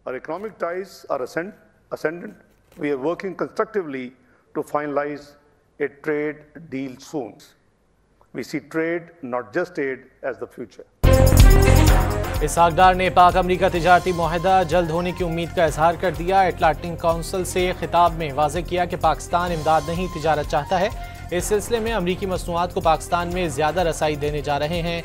Our economic ties are ascendant. We are working constructively to finalize a trade deal soon. We see trade, not just aid, as the future. इसहाक डार ने पाक अमरीका तिजारती मुआहदा जल्द होने की उम्मीद का इजहार कर दिया। अटलांटिक काउंसिल से खिताब में वाज़ेह किया कि पाकिस्तान इमदाद नहीं तिजारत चाहता है। इस सिलसिले में अमरीकी मसनूआत को पाकिस्तान में ज़्यादा रसाई देने जा रहे हैं।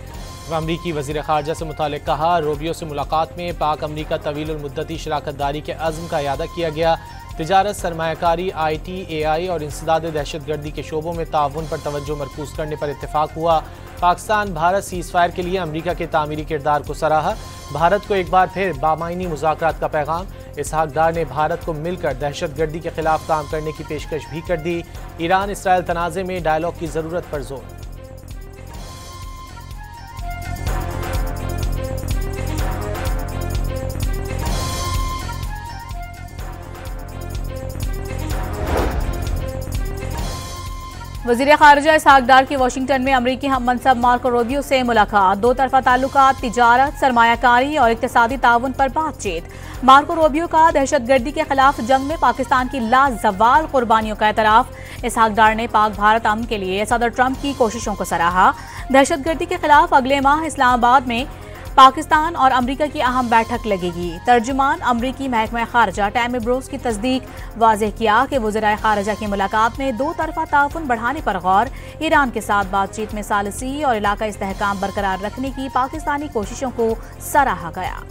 अमरीकी वज़ीर ख़ारजा से मुतालिक कहा, रूबियो से मुलाकात में पाक अमरीका तवील मुद्दती शराकत दारी के अज़्म का इयादा किया गया। तिजारत, सरमायाकारी, IT, AI और इंसदाद दहशतगर्दी के शोबों में ताउन पर तवज्जो मरकूज़ करने पर इत्तेफाक हुआ। पाकिस्तान भारत सीज़ फायर के लिए अमरीका के तामीरी किरदार को सराहा। भारत को एक बार फिर बामायनी मुज़ाकरात का पैगाम। इसहाक डार ने भारत को मिलकर दहशतगर्दी के खिलाफ काम करने की पेशकश भी कर दी। ईरान इसराइल तनाज़े में डायलॉग की ज़रूरत पर जोर। वज़ीर ख़ारजा इसहाक डार की वाशिंगटन में अमरीकी हम मनसब मार्को रूबियो से मुलाकात। दो तरफा ताल्लुकात, तिजारत, सरमायाकारी और इक़्तिसादी ताउन पर बातचीत। मार्को रूबियो का दहशतगर्दी के खिलाफ जंग में पाकिस्तान की लाजवाल कुर्बानियों का एतराफ़। इसहाक डार ने पाक भारत अमन के लिए सदर ट्रंप की कोशिशों को सराहा। दहशतगर्दी के खिलाफ अगले माह इस्लामाबाद में पाकिस्तान और अमरीका की अहम बैठक लगेगी। तर्जुमान अमरीकी महकमा खारजा टैम एब्रोस की तस्दीक। वाज़ेह किया कि वज़ीराए खारजा की मुलाकात में दो तरफा ताउन बढ़ाने पर गौर। ईरान के साथ बातचीत में सालिसी और इलाका इस्तेहकाम बरकरार रखने की पाकिस्तानी कोशिशों को सराहा गया।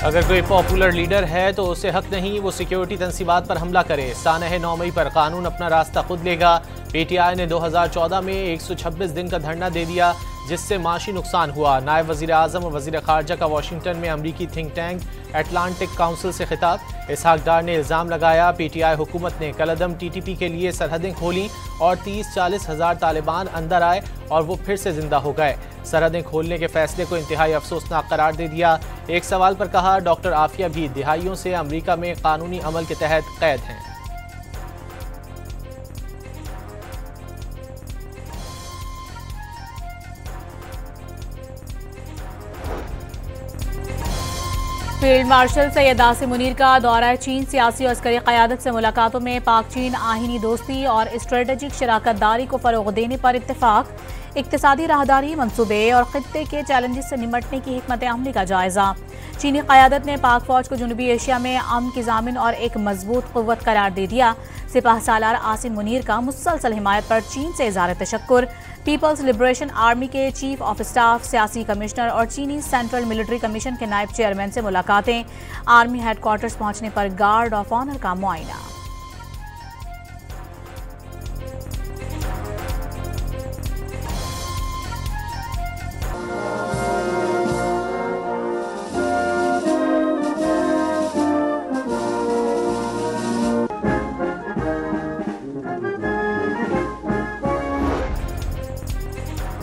अगर कोई पॉपुलर लीडर है तो उसे हक नहीं वो सिक्योरिटी तंसीबात पर हमला करे। सानह 9 मई पर कानून अपना रास्ता खुद लेगा। PTI ने 2014 में 126 दिन का धरना दे दिया, जिससे माशी नुकसान हुआ। नायब वज़ीर आज़म और वज़ीर ख़ारजा का वाशिंगटन में अमरीकी थिंक टैंक अटलांटिक काउंसिल से खिताब। इसहाक डार ने इल्ज़ाम लगाया, PTI हुकूमत ने कलअदम TTP के लिए सरहदें खोलीं और 30-40 हज़ार तालिबान अंदर आए और वो फिर से जिंदा हो गए। सरहदें खोलने के फैसले को इंतहाई अफसोसनाक करार दे दिया। एक सवाल पर कहा, डॉक्टर आफिया भी दिहाइयों से अमरीका में कानूनी अमल के तहत कैद हैं। फील्ड मार्शल सैयद आसिम मुनीर का दौरा चीन। सियासी और अस्करी क़यादत से मुलाकातों में पाक चीन आहीनी दोस्ती और स्ट्रेटेजिक शराकत दारी को फ़रोग़ देने पर इत्तेफाक। इक़्तिसादी राहदारी, मंसूबे और ख़ित्ते के चैलेंजेस से निमटने की हिकमत अमली का जायज़ा। चीनी क़यादत ने पाक फ़ौज को जनूबी एशिया में अमन की ज़ामिन और एक मजबूत क़ुव्वत करार दे दिया। सिपाह सालार आसिम मुनीर का मुसलसल हिमायत पर चीन से इज़हार तशक्कुर। पीपल्स लिबरेशन आर्मी के चीफ ऑफ स्टाफ, सियासी कमिश्नर और चीनी सेंट्रल मिलिट्री कमीशन के नायब चेयरमैन से मुलाकातें। आर्मी हेडक्वार्टर्स पहुंचने पर गार्ड ऑफ ऑनर का मुआयना।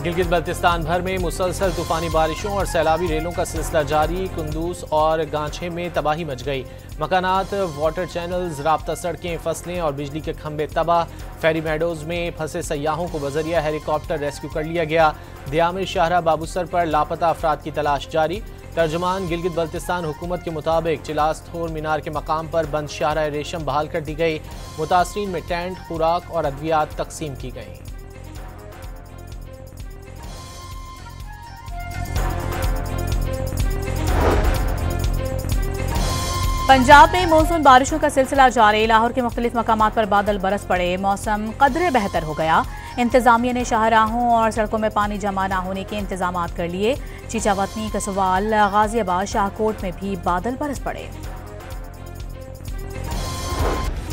गिलगित बल्तिस्तान भर में मुसलसल तूफानी बारिशों और सैलाबी रेलों का सिलसिला जारी। कुंदूज और गांछे में तबाही मच गई। मकानात, वाटर चैनल्स, राब्ता सड़कें, फसलें और बिजली के खंभे तबाह। फेरी मेडोज में फंसे सयाहों को बजरिया हेलीकॉप्टर रेस्क्यू कर लिया गया। दियामिर शाहरा बाबूसर पर लापता अफराद की तलाश जारी। तर्जुमान गिलगित बल्तिस्तान हुकूमत के मुताबिक चिलास्तोर मीनार के मकाम पर बंद शाहरा रेशम बहाल कर दी गई। मुतासरीन में टेंट, खुराक और अद्वियात तकसीम की गई। पंजाब में मानसून बारिशों का सिलसिला जारी। लाहौर के मुख्तलिफ मकामात पर बादल बरस पड़े। मौसम कदरे बेहतर हो गया। इंतजामिया ने शाहराहों और सड़कों में पानी जमा न होने के इंतजाम कर लिए। चीचावतनी, कसवाल, गाजियाबाद, शाहकोट में भी बादल बरस पड़े।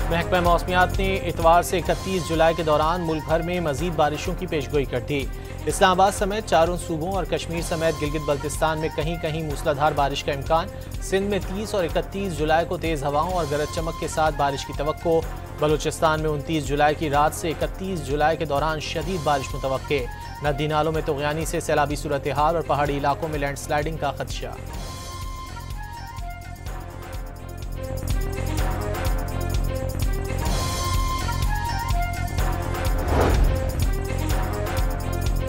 महकमा मौसमियात ने इतवार से 31 जुलाई के दौरान मुल्क भर में मजीद बारिशों की पेशगोई कर दी। इस्लामाबाद समेत चारों सूबों और कश्मीर समेत गिलगित बल्तिस्तान में कहीं कहीं मूसलाधार बारिश का इम्कान। सिंध में 30 और 31 जुलाई को तेज़ हवाओं और गरज चमक के साथ बारिश की तवक्को। बलूचिस्तान में 29 जुलाई की रात से 31 जुलाई के दौरान शदीद बारिश मुतवक्के। नदी नालों में तुग़यानी से सैलाबी सूरत हाल और पहाड़ी इलाकों में लैंडस्लाइडिंग का खदशा।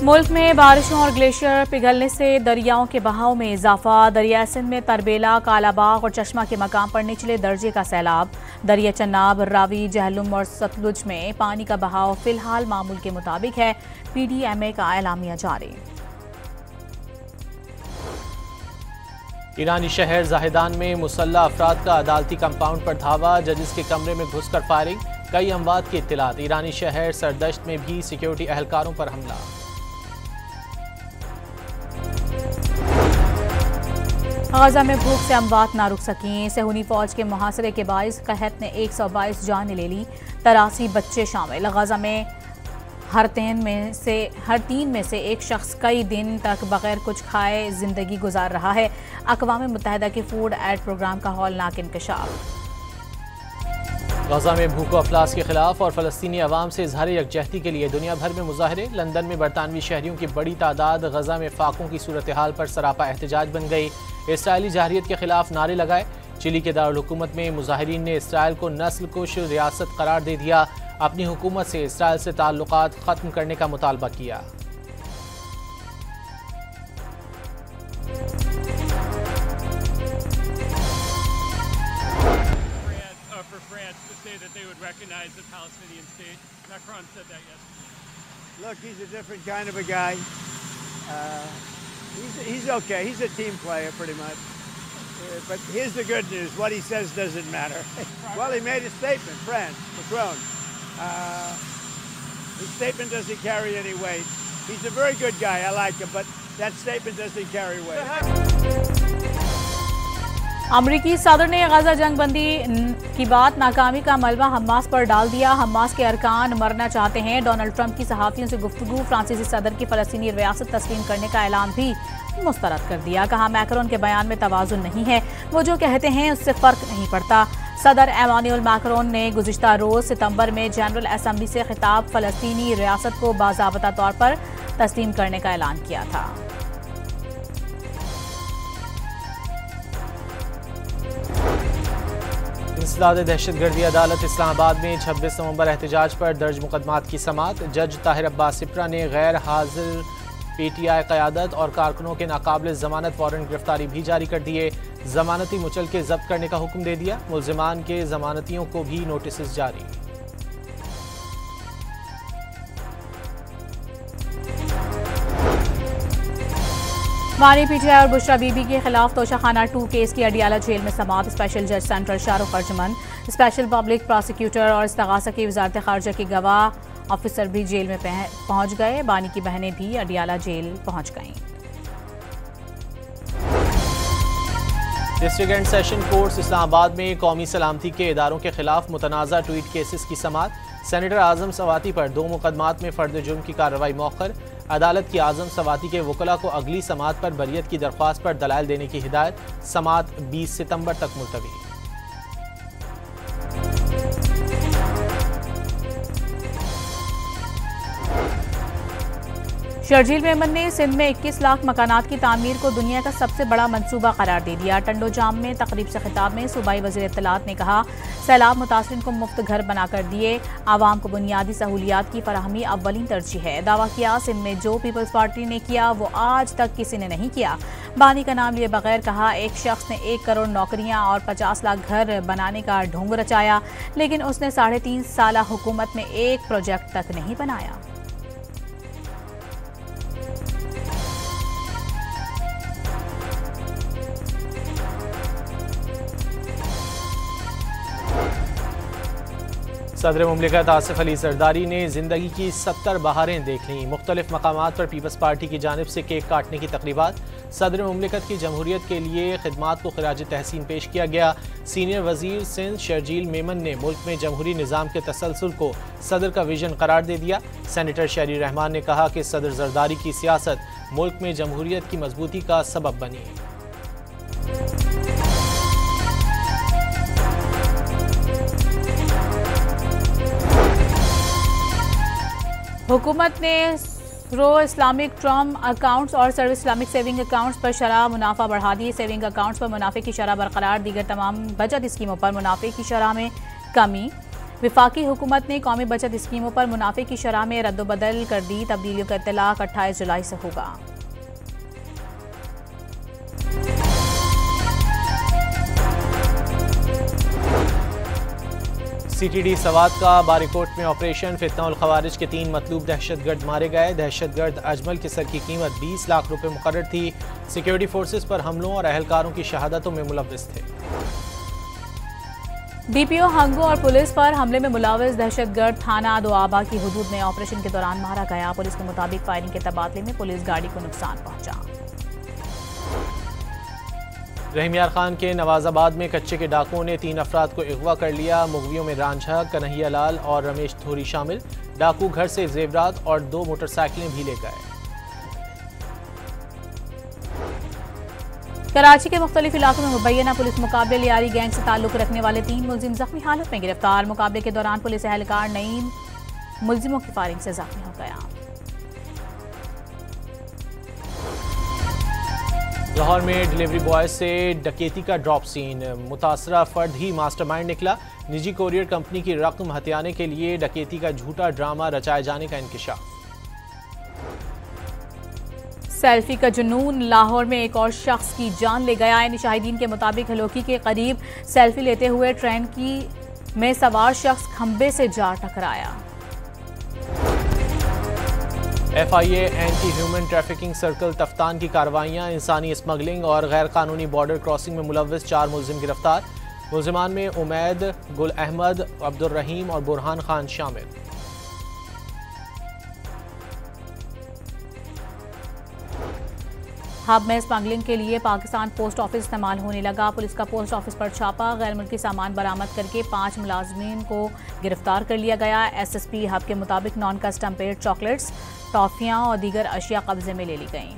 मुल्क में बारिशों और ग्लेशियर पिघलने से दरियाओं के बहाव में इजाफा। दरिया सिंध में तरबेला, कालाबाग और चश्मा के मकाम पर निचले दर्जे का सैलाब। दरिया चन्नाब, रावी, जहलुम और सतलुज में पानी का बहाव फिलहाल मामूल के मुताबिक है। PDMA का एलामिया जारी। ईरानी शहर जाहिदान में मुसल्ला अफराद का अदालती कंपाउंड पर धावा। जजिस के कमरे में घुसकर फायरिंग, कई अमवात की इत्तलात। ईरानी शहर सरदश्त में भी सिक्योरिटी एहलकारों पर हमला। गाजा में भूख से अमवात ना रुक सकीं। सहूनी फौज के मुहासरे के बाइस कहत ने 122 जानें ले ली, 83 बच्चे शामिल। गाजा में हर तीन में से एक शख्स कई दिन तक बगैर कुछ खाए जिंदगी गुजार रहा है। अक़वाम मुत्तहिदा के फूड एड प्रोग्राम का हौलनाक इंकशाफ। गाजा में भूख अफलास के खिलाफ और फ़लस्तीनी अवाम से इजहार यकजहती के लिए दुनिया भर में मुजाहरे। लंदन में बरतानवी शहरियों की बड़ी तादाद गजा में फाकों की सूरत हाल पर सरापा एहतजाज बन गई। इसराइली जहरियत के खिलाफ नारे लगाए। चिली के दारुल हुकूमत में मुजाहिरीन ने इसराइल को नस्ल कुश रियासत करार दे दिया। अपनी हुकूमत से इसराइल से ताल्लुकात ख़त्म करने का मुतालबा किया। Look, he's a different kind of a guy. He's okay. He's a team player, pretty much. But here's the good news. What he says doesn't matter. Well, he made a statement, France, Macron. His statement doesn't carry any weight. He's a very good guy. I like him, but that statement doesn't carry weight. अमरीकी सदर ने गजा जंग बंदी की बात नाकामी का मलबा हमास पर डाल दिया। हमास के अरकान मरना चाहते हैं। डोनाल्ड ट्रंप की सहाफ़ियों से गुफ्तगू। फ्रांसीसी सदर की फ़लस्तीनी रियासत तस्लीम करने का ऐलान भी मुस्तरद कर दिया। कहा मैक्रोन के बयान में तवाज़ुन नहीं है, वो जो कहते हैं उससे फ़र्क नहीं पड़ता। सदर एमानुएल मैक्रोन ने गुज़िश्ता रोज़ सितंबर में जनरल असम्बली से खिताब फ़लस्तीनी रियासत को बाज़ाबता तौर पर तस्लीम करने का ऐलान किया था। इंसदाद दहशतगर्दी अदालत इस्लामाबाद में 26 नवंबर एहतजाज पर दर्ज मुकदमात की समाअत। जज ताहिर अब्बास सिप्रा ने गैर हाजिर PTI क़यादत और कारकुनों के नाकाबिल ज़मानत वारंट गिरफ्तारी भी जारी कर दिए। ज़मानती मुचल के जब्त करने का हुक्म दे दिया। मुल्ज़िमान के ज़मानतियों को भी नोटिस जारी। वानी PTI और बुशरा बीबी के खिलाफ तोशाखाना 2 केस की अडियाला जेल में समाअत। स्पेशल जज central Shahrukh Arjuman, special public prosecutor और इस्तगासा की वजारत खारजा के गवाह ऑफिसर भी जेल में पहुंच गए। बानी की बहनें भी अडियाला जेल पहुंच गईं। District and session courts Islamabad में कौमी सलामती के इदारों के खिलाफ मुतनाज़ा ट्वीट केसेस की समाअत। सेनेटर आजम सवाती पर 2 मुकदमात में फर्द जुर्म की कार्रवाई मौखर। अदालत की आजम सवाती के वकला को अगली समाअत पर बरियत की दरख्वास्त पर दलाइल देने की हिदायत। समाअत 20 सितंबर तक मुलतवी। शर्जील मेमन ने सिंध में 21 लाख मकानात की तामीर को दुनिया का सबसे बड़ा मंसूबा करार दे दिया। टंडो जाम में तकरीब से खिताब में सूबाई वज़ीर इत्तलात ने कहा, सैलाब मुतासिरीन को मुफ्त घर बनाकर दिए। आवाम को बुनियादी सहूलियात की फराहमी अव्वलीन तरजीह है। दावा किया, सिंध में जो पीपल्स पार्टी ने किया वो आज तक किसी ने नहीं किया। बानी का नाम लिए बगैर कहा, एक शख्स ने 1 करोड़ नौकरियां और 50 लाख घर बनाने का ढोंग रचाया, लेकिन उसने 3.5 साल हुकूमत में एक प्रोजेक्ट तक नहीं बनाया। सदर मुमलिकत आसिफ अली जरदारी ने ज़िंदगी की 70 बहारें देख लीं। मुख्तलिफ मकामात पर पीपल्स पार्टी की जानिब से केक काटने की तकरीबात। सदर मुमलिकत की जमहूरियत के लिए खिदमात को खिराज तहसीन पेश किया गया। सीनियर वजीर सिंध शर्जील मेमन ने मुल्क में जमहूरी निज़ाम के तसलसल को सदर का विजन करार दे दिया। सेनेटर शहरी रहमान ने कहा कि सदर जरदारी की सियासत मुल्क में जमहूरियत की मजबूती का सबब बनी। हुकूमत ने रो इस्लामिक ट्रम अकाउंट्स और सर्विस इस्लामिक सेविंग अकाउंट्स पर शरह मुनाफा बढ़ा दी। सेविंग अकाउंट्स पर मुनाफे की शरह बरकरार, दीगर तमाम बचत स्कीमों पर मुनाफे की शरह में कमी। विफाकी हुकूमत ने कौमी बचत स्कीमों पर मुनाफे की शरह में रद्दोबदल कर दी। तब्दीलियों का इत्तलाक 28 जुलाई से होगा। CTD सवात का बारिकोट में ऑपरेशन। फितना उल खवारिज के 3 मतलूब दहशतगर्द मारे गए। दहशतगर्द अजमल की सर की कीमत 20 लाख रुपए मुकर्रर थी। सिक्योरिटी फोर्सेस पर हमलों और अहलकारों की शहादतों में मुलव्विस थे। DPO हंगो और पुलिस पर हमले में मुलव्विस दहशतगर्द थाना दोआबा की हुदूद में ऑपरेशन के दौरान मारा गया। पुलिस के मुताबिक फायरिंग के तबादले में पुलिस गाड़ी को नुकसान पहुंचा। रहीम यार खान के नवाजाबाद में कच्चे के डाकुओं ने 3 अफराद को अगवा कर लिया। मुगवियों में रांझा, कन्हैया लाल और रमेश थोरी शामिल। डाकू घर से जेवरात और 2 मोटरसाइकिलें भी ले गए। कराची के मुख्तलिफ इलाकों में मुबैना पुलिस मुकाबले लियारी गैंग से ताल्लुक रखने वाले 3 मुलजिम जख्मी हालत में गिरफ्तार। मुकाबले के दौरान पुलिस एहलकार नईम मुलजिमों की फायरिंग से जख्मी हो गया। लाहौर में डिलीवरी बॉय से डकैती का ड्रॉप सीन। मुतासरा फर्द ही मास्टरमाइंड निकला। निजी कोरियर कंपनी की रकम हथियाने के लिए डकैती का झूठा ड्रामा रचाए जाने का इंकिशाफ। सेल्फी का जुनून। लाहौर में एक और शख्स की जान ले गया है। शाहिदीन के मुताबिक हलोकी के करीब सेल्फी लेते हुए ट्रेन में सवार शख्स खंबे से जा टकराया। FIA anti human trafficking circle Taftan की कार्रवाइयां। इंसानी स्मगलिंग और गैर कानूनी बॉर्डर क्रॉसिंग में मुलव्विस 4 मुलजिम गिरफ्तार। मुलजिमान में उमैद, गुल अहमद, अब्दुल रहीम और बुरहान खान शामिल। हब में स्मगलिंग के लिए पाकिस्तान पोस्ट ऑफिस इस्तेमाल होने लगा। पुलिस का पोस्ट ऑफिस पर छापा। गैर मुल्की सामान बरामद करके 5 मुलाजमीन को गिरफ्तार कर लिया गया। SSP हब के मुताबिक नॉन कस्टम पेड चॉकलेट्स, टॉफियां और दीगर अशिया कब्जे में ले ली गईं।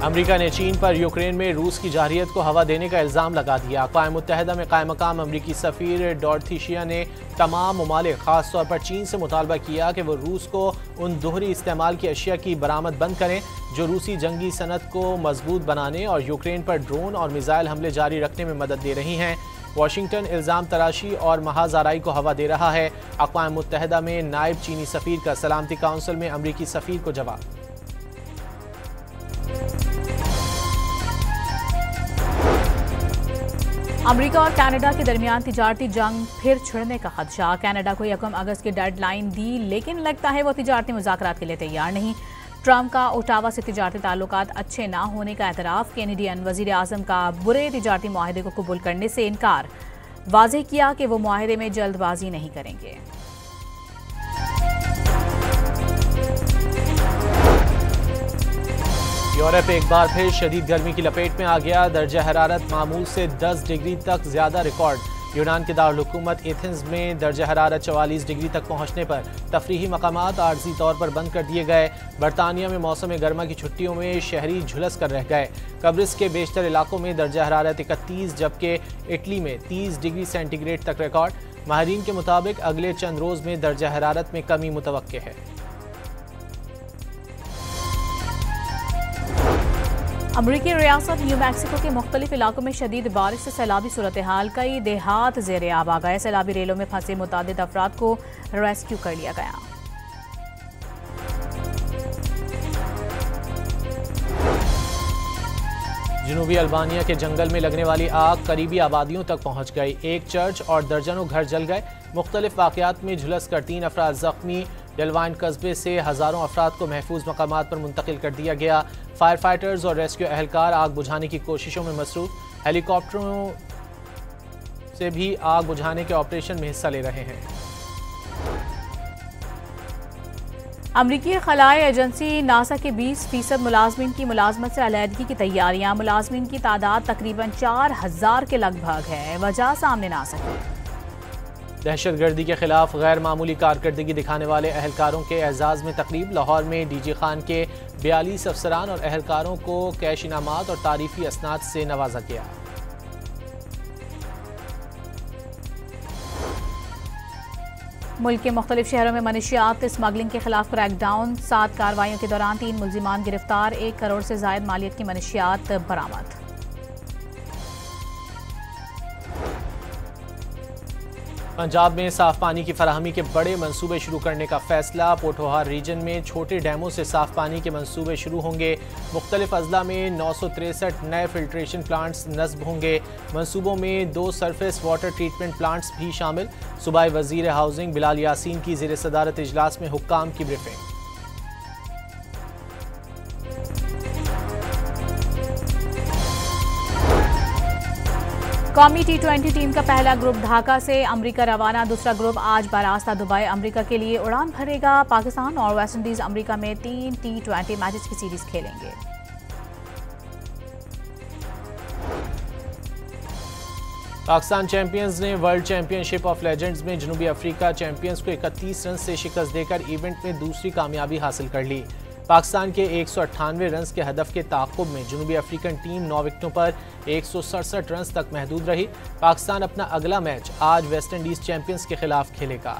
अमेरिका ने चीन पर यूक्रेन में रूस की जारहियत को हवा देने का इल्ज़ाम लगा दिया। अक़वाम मुत्तहिदा में कायम मकाम अमरीकी सफ़ीर डॉरथी शिया ने तमाम ममालिक खास तौर पर चीन से मुतालबा किया कि वो रूस को उन दोहरी इस्तेमाल की अशिया की बरामद बंद करें जो रूसी जंगी सनत को मजबूत बनाने और यूक्रेन पर ड्रोन और मिसाइल हमले जारी रखने में मदद दे रही हैं। वाशिंगटन इल्ज़ाम तराशी और महाजाराई को हवा दे रहा है। अक़वाम मुत्तहिदा में नायब चीनी सफ़ीर का सलामती काउंसिल में अमरीकी सफ़ीर को जवाब। अमेरिका और कनाडा के दरमियान तिजारती जंग फिर छिड़ने का खदशा। कनाडा को 1 अगस्त की डेडलाइन दी, लेकिन लगता है वो तिजारती मुज़ाकरात के लिए तैयार नहीं। ट्रंप का ओटावा से तिजारती ताल्लुकात अच्छे ना होने का एतराफ़। कैनेडियन वज़ीर आज़म का बुरे तिजारती मुआहदे को कबूल करने से इनकार। वाज़ेह किया कि वो मुआहदे में जल्दबाजी नहीं करेंगे। यूरोप एक बार फिर शदीद गर्मी की लपेट में आ गया। दर्जा हरारत मामूल से 10 डिग्री तक ज्यादा रिकॉर्ड। यूनान के दारुल हुकूमत एथेंस में दर्जा हरारत 44 डिग्री तक पहुंचने पर तफरीही मकामात आर्जी तौर पर बंद कर दिए गए। बरतानिया में मौसम गर्मा की छुट्टियों में शहरी झुलस कर रह गए। कब्रिस के बेशतर इलाकों में दर्जा हरारत 31 जबकि इटली में 30 डिग्री सेंटीग्रेड तक रिकॉर्ड। माहिरीन के मुताबिक अगले चंद रोज में दर्जा हरारत में कमी मुतवक्के है। अमरीकी रियासत न्यू मैक्सिको के मुख्तलिफ इलाकों में शदीद बारिश से सैलाबी सूरत हाल। कई देहात ज़ेरे आब आ गए। सैलाबी रेलों में फंसे मुतादिद अफराद को रेस्क्यू कर लिया गया। जनूबी अल्बानिया के जंगल में लगने वाली आग करीबी आबादियों तक पहुंच गई। एक चर्च और दर्जनों घर जल गए। मुख्तलिफ वाक़यात में झुलस कर 3 अफराद जख्मी। डेलवाइन कस्बे से हज़ारों अफराद को महफूज मकामात पर मुंतकिल कर दिया गया। फायर फाइटर्स और रेस्क्यू एहलकार आग बुझाने की कोशिशों में मसरूफ। हेलीकॉप्टरों से भी आग बुझाने के ऑपरेशन में हिस्सा ले रहे हैं। अमरीकी खलाए एजेंसी नासा के 20% मुलाजमीन की मुलाजमत से अलहदगी की तैयारियां। मुलाजमीन की तादाद तकरीबन 4000 के लगभग है। वजह सामने ना सकी। दहशतगर्दी के खिलाफ गैर मामूली कारकर्दगी दिखाने वाले एहलकारों के एजाज़ में तकरीब। लाहौर में DG खान के 42 अफसरान और एहलकारों को कैश इनामात और तारीफी असनाद से नवाजा गया। मुल्क के मुख्तलिफ शहरों में मनशियात स्मगलिंग के खिलाफ क्रैकडाउन। 7 कार्रवाइयों के दौरान 3 मुलजिमान गिरफ्तार। 1 करोड़ से जायद मालियत की मनशियात बरामद। पंजाब में साफ पानी की फराहमी के बड़े मंसूबे शुरू करने का फैसला। पोठोहार रीजन में छोटे डैमों से साफ पानी के मंसूबे शुरू होंगे। मुख्तलिफ अजला में 963 नए फिल्ट्रेशन प्लांट्स नस्ब होंगे। मंसूबों में 2 सरफेस वाटर ट्रीटमेंट प्लांट्स भी शामिल। सूबाई वजीर हाउसिंग बिलाल यासीन की ज़ेर सदारत इजलास में हुक्काम की ब्रीफिंग। कौमी T20 टीम का पहला ग्रुप ढाका से अमरीका रवाना। दूसरा ग्रुप आज बरास्ता दुबई अमरीका के लिए उड़ान भरेगा। पाकिस्तान और वेस्ट इंडीज अमरीका में 3 T20 मैचेस की सीरीज खेलेंगे। पाकिस्तान चैंपियंस ने वर्ल्ड चैंपियनशिप ऑफ लेजेंड्स में जनूबी अफ्रीका चैंपियंस को 31 रन से शिकस्त देकर इवेंट में दूसरी कामयाबी हासिल कर ली। पाकिस्तान के 198 रन के हदफ के ताक़ुब में जनूबी अफ्रीकन टीम 9 विकेटों पर 167 रन तक महदूद रही। पाकिस्तान अपना अगला मैच आज वेस्ट इंडीज चैंपियंस के खिलाफ खेलेगा।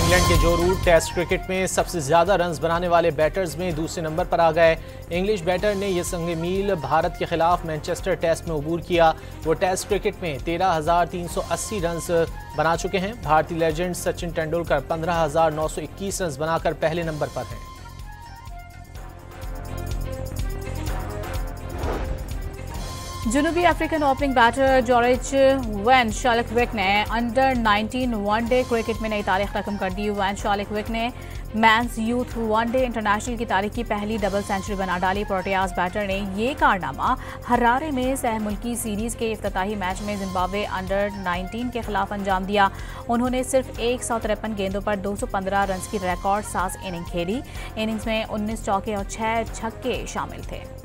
इंग्लैंड के जो रूट टेस्ट क्रिकेट में सबसे ज्यादा रन्स बनाने वाले बैटर्स में दूसरे नंबर पर आ गए। इंग्लिश बैटर ने यह संग मील भारत के खिलाफ मैनचेस्टर टेस्ट में अबूर किया। वो टेस्ट क्रिकेट में 13,380 रन्स बना चुके हैं। भारतीय लेजेंड सचिन तेंदुलकर 15,921 रन्स बनाकर पहले नंबर पर हैं। जनूबी African opening batter George van Schalkwyk ने अंडर 19 वनडे क्रिकेट में नई तारीख रकम कर दी। वैन शालिक्विक ने मैंस यूथ वनडे इंटरनेशनल की तारीख की पहली डबल सेंचुरी बना डाली। प्रोटियाज बैटर ने ये कारनामा हरारे में सह मुल्की सीरीज के इफ्तिताही मैच में जिम्बाब्वे अंडर 19 के खिलाफ अंजाम दिया। उन्होंने सिर्फ 153 गेंदों पर 215 रन की रिकॉर्ड साज इनिंग खेली। इनिंग्स में 19 चौके और 6 छक्के शामिल थे।